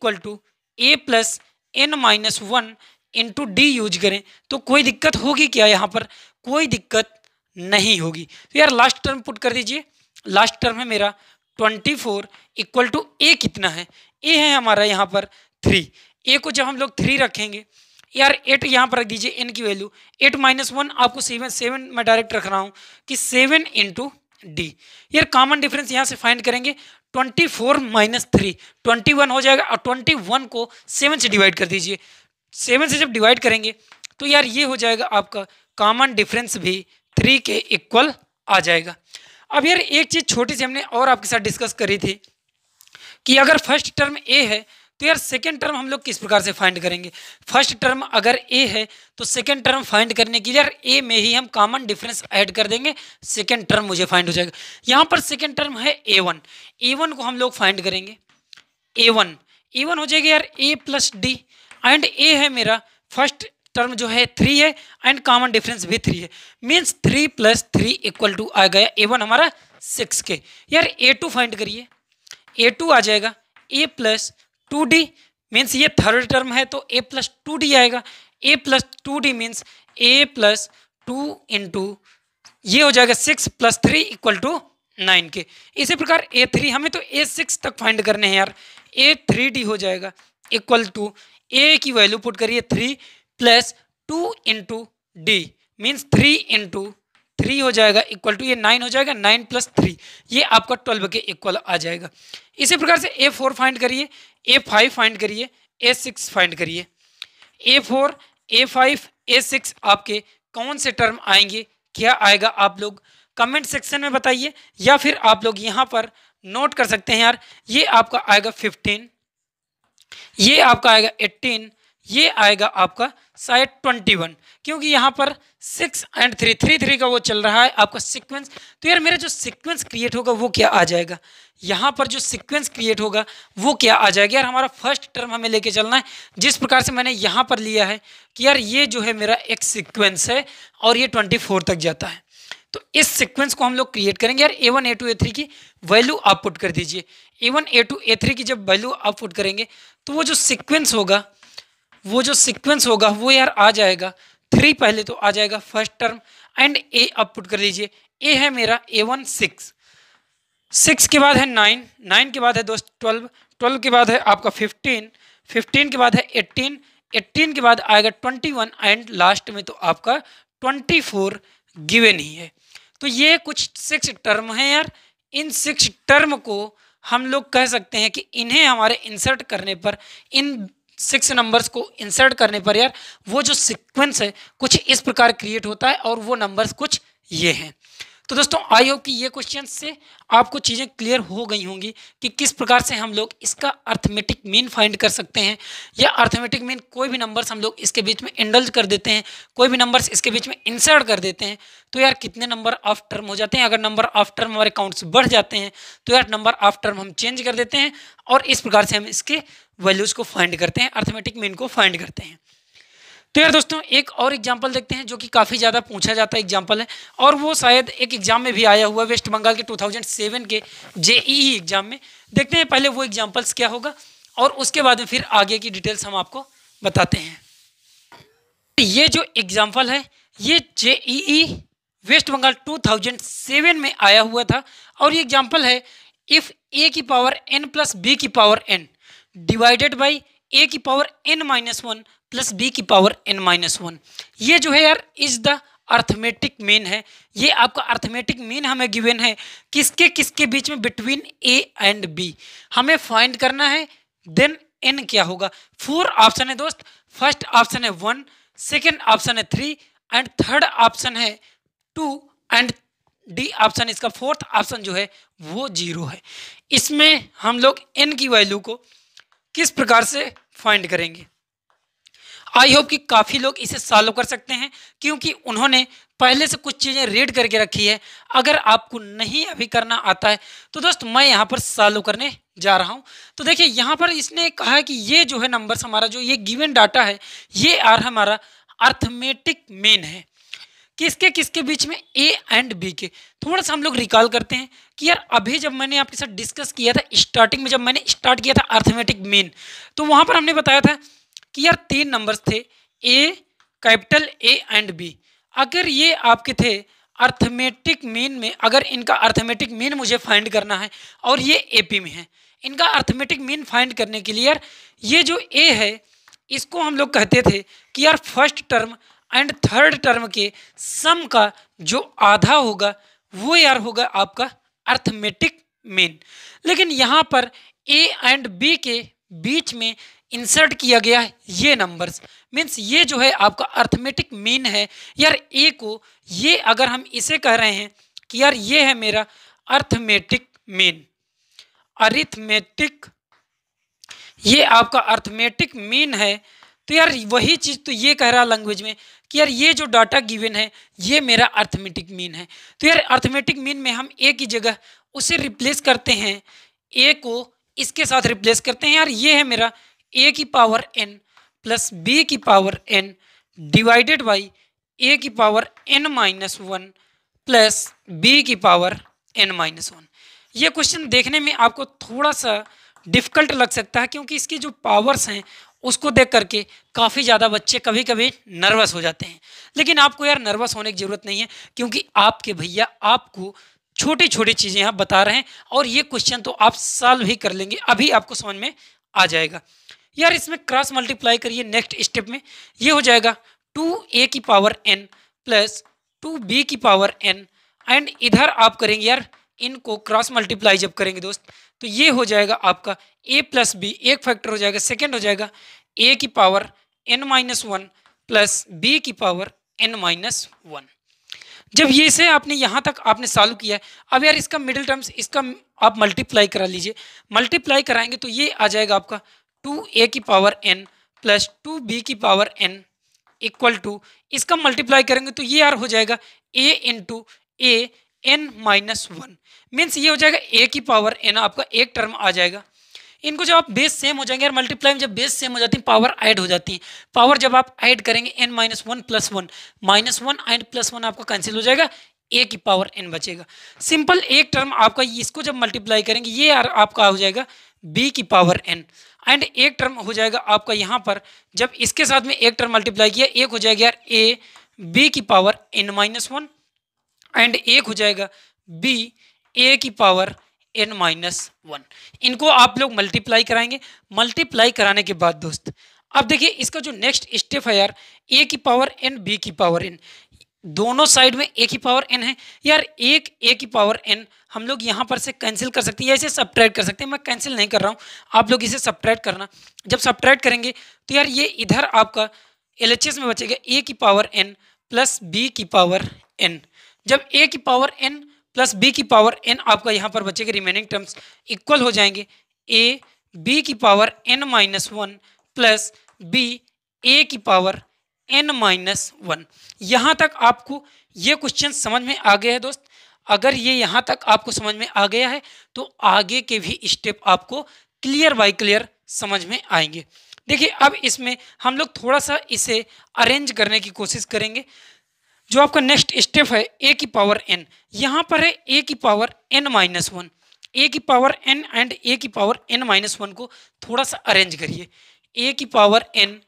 a+n-1 into D use करें तो कोई दिक्कत होगी क्या, यहाँ पर कोई दिक्कत नहीं होगी। तो यार लास्ट टर्म पुट कर दीजिए। लास्ट टर्म है मेरा 24 = a कितना है, a है हमारा यहाँ पर 3। a को जब हम लोग 3 रखेंगे, यार 8 यहाँ पर रख दीजिए, n की वैल्यू 8-1 आपको 7 मैं डायरेक्ट रख रहा हूँ कि 7 इंटू डी। यार कॉमन डिफरेंस यहाँ से फाइंड करेंगे, 24 - 3 21 हो जाएगा, और 21 को 7 से डिवाइड कर दीजिए। 7 से जब डिवाइड करेंगे तो यार ये हो जाएगा आपका कॉमन डिफरेंस भी 3 के इक्वल आ जाएगा। अब यार एक चीज़ छोटी सी हमने और आपके साथ डिस्कस करी थी कि अगर फर्स्ट टर्म ए है तो यार सेकेंड टर्म हम लोग किस प्रकार से फाइंड करेंगे। फर्स्ट टर्म अगर ए है तो सेकेंड टर्म फाइंड करने के लिए यार ए में ही हम कॉमन डिफरेंस ऐड कर देंगे, सेकेंड टर्म मुझे फाइंड हो जाएगा। यहाँ पर सेकेंड टर्म है a1, a1 को हम लोग फाइंड करेंगे। a1 हो जाएगा यार a+d एंड a है मेरा फर्स्ट टर्म जो है 3 है एंड कॉमन डिफरेंस भी 3 है। मीन्स 3 + 3 = आ गया a1 हमारा 6 के। यार a2 फाइंड करिए, a2 आ जाएगा a+2d। मीन्स ये थर्ड टर्म है तो a+2d आएगा। a+2d मीन्स a+2 इंटू ये हो जाएगा 6 + 3 = 9 के। इसी प्रकार a3 हमें तो a6 तक फाइंड करने हैं यार, a3d हो जाएगा = a की वैल्यू पुट करिए 3 + 2 इंटू डी, मीन्स 3 इंटू 3 हो जाएगा = ये 9 हो जाएगा, 9 + 3 ये आपका 12 के इक्वल आ जाएगा। इसी प्रकार से a4 फाइंड करिए, a5 फाइंड करिए, a6 फाइंड करिए। a4, a5, a6 आपके कौन से टर्म आएंगे, क्या आएगा आप लोग कमेंट सेक्शन में बताइए, या फिर आप लोग यहाँ पर नोट कर सकते हैं। यार ये आपका आएगा 15, ये आपका आएगा 18, ये आएगा आपका शायद 21, क्योंकि यहाँ पर 6 एंड 3 का वो चल रहा है आपका सीक्वेंस। तो यार मेरा जो सीक्वेंस क्रिएट होगा वो क्या आ जाएगा, यहाँ पर जो सीक्वेंस क्रिएट होगा वो क्या आ जाएगा। यार हमारा फर्स्ट टर्म हमें लेके चलना है, जिस प्रकार से मैंने यहाँ पर लिया है कि यार ये जो है मेरा एक सीक्वेंस है और ये 24 तक जाता है। तो इस सीक्वेंस को हम लोग क्रिएट करेंगे। यार a1 a2 a3 की वैल्यू आप पुट कर दीजिए। a1 a2 a3 की जब वैल्यू आप पुट करेंगे तो वो जो सीक्वेंस होगा वो यार आ जाएगा 3 पहले तो आ जाएगा फर्स्ट टर्म एंड a आप पुट कर लीजिए। a है मेरा a1 6 के बाद है 9 के बाद है दोस्त 12 के बाद है आपका 15 के बाद है 18 के बाद आएगा 21 एंड लास्ट में तो आपका 24 गिवन ही है। तो ये कुछ 6 टर्म हैं यार। इन 6 टर्म को हम लोग कह सकते हैं कि इन्हें हमारे इंसर्ट करने पर, इन 6 नंबर्स को इंसर्ट करने पर यार वो जो सीक्वेंस है कुछ इस प्रकार क्रिएट होता है और वो नंबर्स कुछ ये हैं। तो दोस्तों आई होप कि ये क्वेश्चन से आपको चीज़ें क्लियर हो गई होंगी कि किस प्रकार से हम लोग इसका अर्थमेटिक मीन फाइंड कर सकते हैं, या अर्थमेटिक मीन कोई भी नंबर्स हम लोग इसके बीच में इंडल्ज कर देते हैं, कोई भी नंबर्स इसके बीच में इंसर्ट कर देते हैं तो यार कितने नंबर ऑफ टर्म हो जाते हैं। अगर नंबर ऑफ टर्म हमारे काउंट्स बढ़ जाते हैं तो यार नंबर ऑफ टर्म हम चेंज कर देते हैं और इस प्रकार से हम इसके वैल्यूज़ को फाइंड करते हैं, अर्थमेटिक मीन को फाइंड करते हैं। तो यार दोस्तों एक और एग्जाम्पल देखते हैं जो कि काफ़ी ज़्यादा पूछा जाता है एग्जाम्पल है, और वो शायद एक एग्जाम में भी आया हुआ है, वेस्ट बंगाल के 2007 के जेईई एग्जाम में। देखते हैं पहले वो एग्जाम्पल्स क्या होगा और उसके बाद में फिर आगे की डिटेल्स हम आपको बताते हैं। ये जो एग्जाम्पल है ये जेईई वेस्ट बंगाल 2007 में आया हुआ था, और ये एग्जाम्पल है इफ़ ए की पावर n प्लस बी की पावर n डिवाइडेड बाई ए की पावर n-1 प्लस बी की पावर n-1, ये जो है यार इज द अर्थमेटिक मीन है। ये आपका अर्थमेटिक मीन हमें गिवन है किसके किसके बीच में, बिटवीन ए एंड बी हमें फाइंड करना है। देन n क्या होगा, 4 ऑप्शन है दोस्त। फर्स्ट ऑप्शन है 1, सेकेंड ऑप्शन है 3 एंड थर्ड ऑप्शन है 2 एंड डी ऑप्शन इसका फोर्थ ऑप्शन जो है वो 0 है। इसमें हम लोग n की वैल्यू को किस प्रकार से फाइंड करेंगे। आई होप कि काफ़ी लोग इसे सॉल्व कर सकते हैं क्योंकि उन्होंने पहले से कुछ चीज़ें रीड करके रखी है। अगर आपको नहीं अभी करना आता है तो दोस्त मैं यहाँ पर सॉल्व करने जा रहा हूँ। तो देखिए यहाँ पर इसने कहा है कि ये जो है नंबर्स हमारा जो ये गिवन डाटा है ये हमारा अर्थमेटिक मीन है किसके किसके बीच में, ए एंड बी के। थोड़ा सा हम लोग रिकॉल करते हैं कि यार अभी जब मैंने आपके साथ डिस्कस किया था स्टार्टिंग में, जब मैंने स्टार्ट किया था अर्थमेटिक मीन, तो वहाँ पर हमने बताया था कि यार 3 नंबर्स थे ए, कैपिटल ए एंड बी। अगर ये आपके थे अर्थमेटिक मीन में, अगर इनका अर्थमेटिक मीन मुझे फाइंड करना है और ये एपी में है, इनका अर्थमेटिक मीन फाइंड करने के लिए यार ये जो ए है इसको हम लोग कहते थे कि यार first term and third term के सम का जो आधा होगा वो यार होगा आपका अर्थमेटिक मीन। लेकिन यहाँ पर ए एंड बी के बीच में इंसर्ट किया गया है ये नंबर्स, मीन्स ये जो है आपका अर्थमेटिक मीन है। यार ए को ये अगर हम इसे कह रहे हैं कि यार ये है मेरा अर्थमेटिक मीन, अरिथमेटिक, ये आपका अर्थमेटिक मीन है। तो यार वही चीज़ तो ये कह रहा है लैंग्वेज में कि यार ये जो डाटा गिवन है ये मेरा अर्थमेटिक मीन है। तो यार अर्थमेटिक मीन में हम ए की जगह उसे रिप्लेस करते हैं, ए को इसके साथ रिप्लेस करते हैं। यार ये है मेरा ए की पावर n प्लस बी की पावर n डिवाइडेड बाई ए की पावर n-1 प्लस बी की पावर n-1। ये क्वेश्चन देखने में आपको थोड़ा सा डिफ़िकल्ट लग सकता है क्योंकि इसकी जो पावर्स हैं उसको देख करके काफ़ी ज़्यादा बच्चे कभी कभी नर्वस हो जाते हैं। लेकिन आपको यार नर्वस होने की ज़रूरत नहीं है क्योंकि आपके भैया आपको छोटी छोटी चीज़ें यहाँ बता रहे हैं और ये क्वेश्चन तो आप सॉल्व ही कर लेंगे, अभी आपको समझ में आ जाएगा। यार इसमें क्रॉस मल्टीप्लाई करिए नेक्स्ट स्टेप में, ये हो जाएगा 2a की पावर n प्लस 2b की पावर n एंड इधर आप करेंगे यार इनको क्रॉस मल्टीप्लाई जब करेंगे दोस्त तो ये हो जाएगा आपका a प्लस बी, एक फैक्टर हो जाएगा, सेकेंड हो जाएगा a की पावर n-1 प्लस b की पावर n-1। जब ये से आपने यहाँ तक आपने सॉल्व किया है, अब यार इसका मिडिल टर्म्स इसका आप मल्टीप्लाई करा लीजिए। मल्टीप्लाई कराएंगे तो ये आ जाएगा आपका 2a की पावर n प्लस 2b की पावर n इक्वल टू, इसका मल्टीप्लाई करेंगे तो ये यार हो जाएगा a into a n-1, means ये हो जाएगा a की पावर n, आपका एक टर्म आ जाएगा। इनको जब आप बेस सेम हो जाएंगे यार, मल्टीप्लाई में जब बेस सेम हो जाती है पावर ऐड हो जाती है, पावर जब आप ऐड करेंगे n-1 प्लस 1 -1 एंड प्लस 1 आपका कैंसिल हो जाएगा, a की पावर n बचेगा। सिंपल एक टर्म आपका इसको जब मल्टीप्लाई करेंगे ये यार आपका हो जाएगा b की पावर n एंड एक टर्म हो जाएगा आपका यहाँ पर जब इसके साथ में एक टर्म मल्टीप्लाई किया एक हो जाएगा यार a b की पावर n-1 एंड एक हो जाएगा b a की पावर n-1। इनको आप लोग मल्टीप्लाई कराएंगे। मल्टीप्लाई कराने के बाद दोस्त अब देखिए इसका जो नेक्स्ट स्टेप है यार a की पावर n b की पावर n, दोनों साइड में a की पावर n है यार, एक a की पावर n हम लोग यहाँ पर से कैंसिल कर सकते हैं या इसे सब्ट्रैक्ट कर सकते हैं। मैं कैंसिल नहीं कर रहा हूँ, आप लोग इसे सब्ट्रैक्ट करना। जब सब्ट्रैक्ट करेंगे तो यार ये इधर आपका LHS में बचेगा a की पावर n प्लस b की पावर n। जब a की पावर n प्लस b की पावर n आपका यहाँ पर बचेगा, रिमेनिंग टर्म्स इक्वल हो जाएंगे a b की power n-1 plus b a की पावर n-1। यहाँ तक आपको ये क्वेश्चन समझ में आ गया है दोस्त। अगर ये यहाँ तक आपको समझ में आ गया है तो आगे के भी स्टेप आपको क्लियर बाय क्लियर समझ में आएंगे। देखिए अब इसमें हम लोग थोड़ा सा इसे अरेंज करने की कोशिश करेंगे। जो आपका नेक्स्ट स्टेप है ए की पावर एन, यहाँ पर है ए की पावर एन माइनस वन, ए की पावर एन एंड ए की पावर एन माइनस वन को थोड़ा सा अरेंज करिए। ए की पावर एन,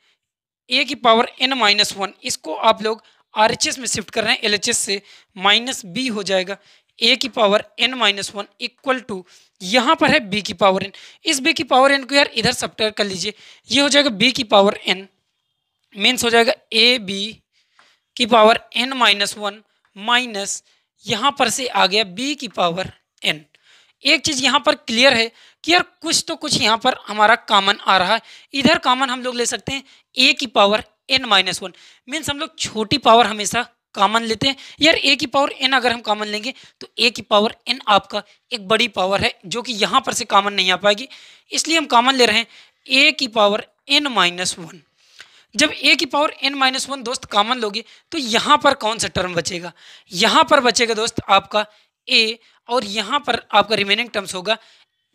ए की पावर एन माइनस वन, इसको आप लोग आर एच एस में शिफ्ट कर रहे हैं, एल एच एस से माइनस बी हो जाएगा। ए की power n minus one equal to यहाँ पर है बी की पावर एन, इस बी की पावर एन को यार इधर सब्ट्रैक्ट कर लीजिए, ये हो जाएगा बी की पावर एन, मीन्स हो जाएगा ए बी की power n minus one minus यहाँ पर से आ गया बी की पावर एन। एक चीज़ यहाँ पर क्लियर है कि यार कुछ तो कुछ यहाँ पर हमारा कॉमन आ रहा है, इधर कॉमन हम लोग ले सकते हैं ए की power n minus one, means हम लोग छोटी पावर हमेशा कॉमन लेते हैं। यार ए की पावर एन अगर हम कॉमन लेंगे तो ए की पावर एन आपका एक बड़ी पावर है जो कि यहाँ पर से कॉमन नहीं आ पाएगी, इसलिए हम कॉमन ले रहे हैं ए की पावर एन माइनस वन। जब ए की पावर एन माइनस वन दोस्त कॉमन लोगे तो यहाँ पर कौन सा टर्म बचेगा, यहाँ पर बचेगा दोस्त आपका ए और यहाँ पर आपका रिमेनिंग टर्म्स होगा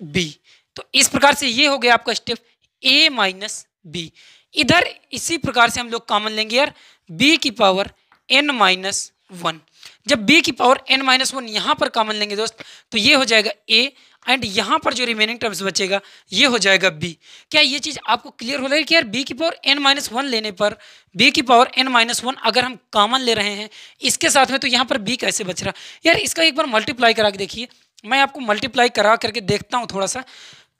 बी। तो इस प्रकार से ये हो गया आपका स्टेप ए माइनस बी। इधर इसी प्रकार से हम लोग कॉमन लेंगे यार बी की पावर एन माइनस वन। जब b की पावर n माइनस वन यहाँ पर कॉमन लेंगे दोस्त तो ये हो जाएगा a एंड यहाँ पर जो रिमेनिंग टर्म्स बचेगा ये हो जाएगा b। क्या ये चीज़ आपको क्लियर हो रही है कि यार b की पावर n माइनस वन लेने पर b की पावर n माइनस वन अगर हम कॉमन ले रहे हैं इसके साथ में तो यहाँ पर b कैसे बच रहा है। यार इसका एक बार मल्टीप्लाई करा के देखिए, मैं आपको मल्टीप्लाई करा करके देखता हूँ, थोड़ा सा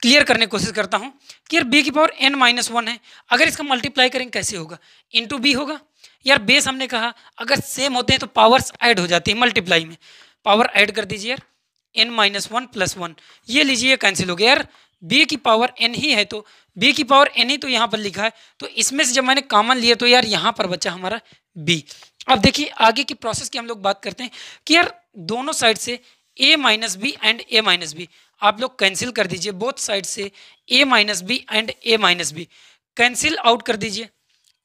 क्लियर करने की कोशिश करता हूँ कि यार b की पावर n माइनस वन है, अगर इसका मल्टीप्लाई करेंगे कैसे होगा, इंटू बी होगा। यार बेस हमने कहा अगर सेम होते हैं तो पावर्स ऐड हो जाती है, मल्टीप्लाई में पावर ऐड कर दीजिए यार n minus one plus one, ये लीजिए कैंसिल हो गया। यार b की पावर n ही है तो b की पावर n ही तो यहाँ पर लिखा है, तो इसमें से जब मैंने कॉमन लिया तो यार यहाँ पर बचा हमारा b। अब देखिए आगे की प्रोसेस की हम लोग बात करते हैं कि यार दोनों साइड से a minus B and a minus B आप लोग कैंसिल कर दीजिए, बोथ साइड से a minus B and a minus B cancel out कर दीजिए,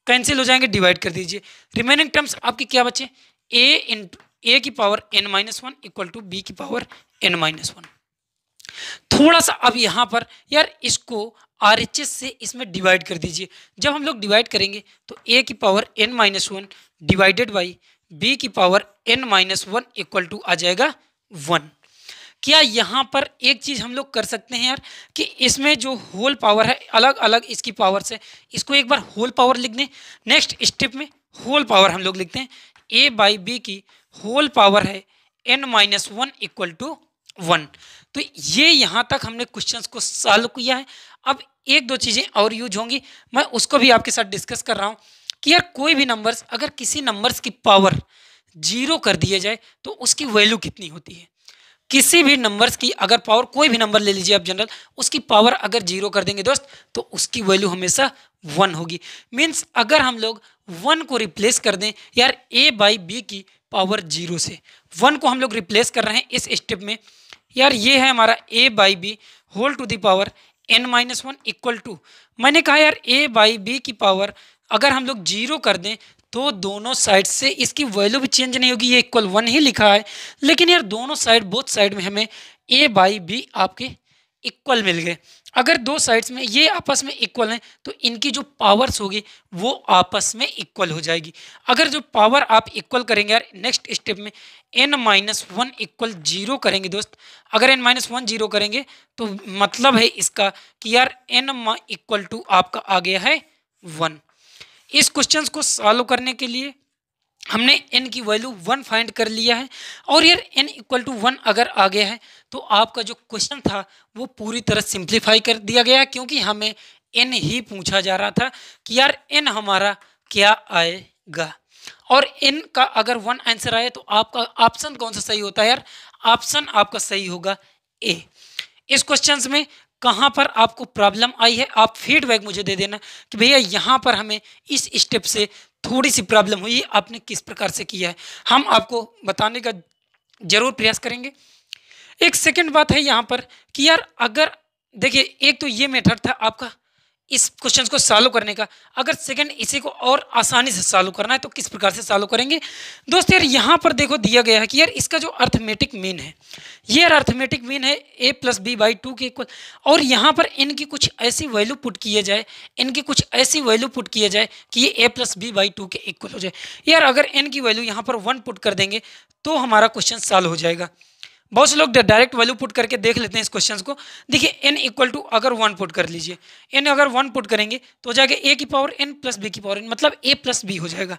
कैंसिल हो जाएंगे, डिवाइड कर दीजिए। रिमेनिंग टर्म्स आपके क्या बचे, ए की power n minus one equal to B की पावर n माइनस वन। थोड़ा सा अब यहाँ पर यार इसको RHS से इसमें डिवाइड कर दीजिए। जब हम लोग डिवाइड करेंगे तो a की power n minus one divided by B की power n minus one equal to आ जाएगा वन। क्या यहाँ पर एक चीज़ हम लोग कर सकते हैं यार कि इसमें जो होल पावर है अलग अलग इसकी पावर्स है, इसको एक बार होल पावर लिख दें। नेक्स्ट स्टेप में होल पावर हम लोग लिखते हैं a बाई बी की होल पावर है n minus one equal to one. तो ये यहाँ तक हमने क्वेश्चंस को सॉल्व किया है। अब एक दो चीज़ें और यूज होंगी, मैं उसको भी आपके साथ डिस्कस कर रहा हूँ कि यार कोई भी नंबर्स अगर किसी नंबर्स की पावर जीरो कर दिए जाए तो उसकी वैल्यू कितनी होती है। किसी भी नंबर्स की अगर पावर, कोई भी नंबर ले लीजिए आप जनरल, उसकी पावर अगर जीरो कर देंगे दोस्त तो उसकी वैल्यू हमेशा वन होगी। मीन्स अगर हम लोग वन को रिप्लेस कर दें यार a बाई बी की पावर जीरो से, वन को हम लोग रिप्लेस कर रहे हैं इस स्टेप में। यार ये है हमारा a by B whole to the power n minus one equal to, मैंने कहा यार a बाई बी की पावर अगर हम लोग जीरो कर दें तो दोनों साइड से इसकी वैल्यू भी चेंज नहीं होगी, ये इक्वल वन ही लिखा है, लेकिन यार दोनों साइड बोथ साइड में हमें a बाई बी आपके इक्वल मिल गए। अगर दो साइड्स में ये आपस में इक्वल हैं तो इनकी जो पावर्स होगी वो आपस में इक्वल हो जाएगी। अगर जो पावर आप इक्वल करेंगे यार नेक्स्ट स्टेप में n minus one equal zero करेंगे दोस्त, अगर n माइनस वन जीरो करेंगे तो मतलब है इसका कि यार n इक्वल टू आपका आ गया है वन। इस क्वेश्चंस को सॉल्व करने के लिए हमने n की वैल्यू वन फाइंड कर लिया है और यार n इक्वल टू वन अगर आ गया है तो आपका जो क्वेश्चन था वो पूरी तरह सिंप्लीफाई कर दिया गया, क्योंकि हमें n ही पूछा जा रहा था कि यार n हमारा क्या आएगा और n का अगर वन आंसर आए तो आपका ऑप्शन कौन सा सही होता है यार, ऑप्शन आपका सही होगा A। इस क्वेश्चंस में कहाँ पर आपको प्रॉब्लम आई है आप फीडबैक मुझे दे देना कि भैया यहाँ पर हमें इस स्टेप से थोड़ी सी प्रॉब्लम हुई है, आपने किस प्रकार से किया है, हम आपको बताने का जरूर प्रयास करेंगे। एक सेकंड बात है यहाँ पर कि यार अगर देखिए एक तो ये मेथड था आपका इस क्वेश्चन को सॉल्व करने का। अगर सेकंड इसी को और आसानी से सॉल्व करना है तो किस प्रकार से सॉल्व करेंगे दोस्त। यार यहाँ पर देखो दिया गया है कि यार इसका जो अर्थमेटिक मीन है, ये यार अर्थमेटिक मीन है a प्लस बी बाई 2 के इक्वल, और यहाँ पर इनकी कुछ ऐसी वैल्यू पुट किए जाए, इनकी कुछ ऐसी वैल्यू पुट किए जाए कि ये a प्लस बी बाई 2 के इक्वल हो जाए। यार अगर n की वैल्यू यहाँ पर 1 पुट कर देंगे तो हमारा क्वेश्चन सॉल्व हो जाएगा। बहुत से लोग डायरेक्ट वैल्यू पुट करके देख लेते हैं इस क्वेश्चन को। देखिए n इक्वल टू अगर 1 पुट कर लीजिए, n अगर 1 पुट करेंगे तो हो जाएगा a की पावर n प्लस b की पावर n, मतलब a प्लस बी हो जाएगा।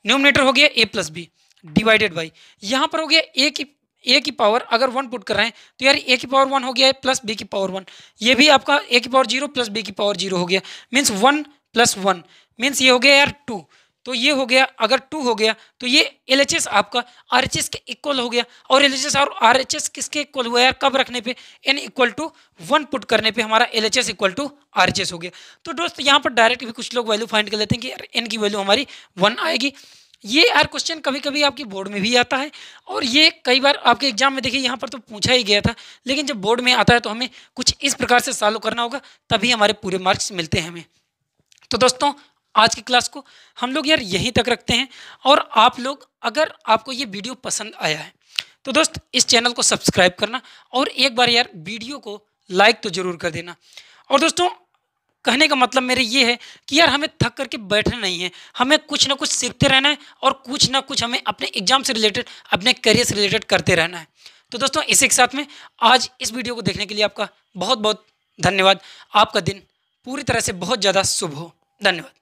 न्यूमरेटर हो गया a plus B divided by, यहाँ पर हो गया a की पावर अगर 1 पुट कर रहे हैं तो यार a की पावर 1 हो गया है प्लस b की पावर 1, ये भी आपका a की पावर 0 प्लस b की पावर 0 हो गया, मीन्स 1 प्लस 1 मीन्स ये हो गया यार 2। तो ये हो गया, अगर 2 हो गया तो ये LHS आपका RHS के इक्वल हो गया, और LHS और RHS किसके इक्वल हुआ यार, कब रखने पे, n इक्वल टू 1 पुट करने पे हमारा LHS इक्वल टू RHS हो गया। तो दोस्त यहाँ पर डायरेक्ट भी कुछ लोग वैल्यू फाइंड कर लेते हैं कि यार n की वैल्यू हमारी 1 आएगी। ये यार क्वेश्चन कभी कभी आपकी बोर्ड में भी आता है, और ये कई बार आपके एग्जाम में देखिए यहाँ पर तो पूछा ही गया था, लेकिन जब बोर्ड में आता है तो हमें कुछ इस प्रकार से सॉल्व करना होगा, तभी हमारे पूरे मार्क्स मिलते हैं हमें। तो दोस्तों आज की क्लास को हम लोग यार यहीं तक रखते हैं, और आप लोग अगर आपको ये वीडियो पसंद आया है तो दोस्त इस चैनल को सब्सक्राइब करना, और एक बार यार वीडियो को लाइक तो ज़रूर कर देना। और दोस्तों कहने का मतलब मेरे ये है कि यार हमें थक करके बैठना नहीं है, हमें कुछ ना कुछ सीखते रहना है, और कुछ ना कुछ हमें अपने एग्जाम से रिलेटेड, अपने करियर से रिलेटेड करते रहना है। तो दोस्तों इसी के साथ में आज इस वीडियो को देखने के लिए आपका बहुत बहुत धन्यवाद। आपका दिन पूरी तरह से बहुत ज़्यादा शुभ हो। धन्यवाद।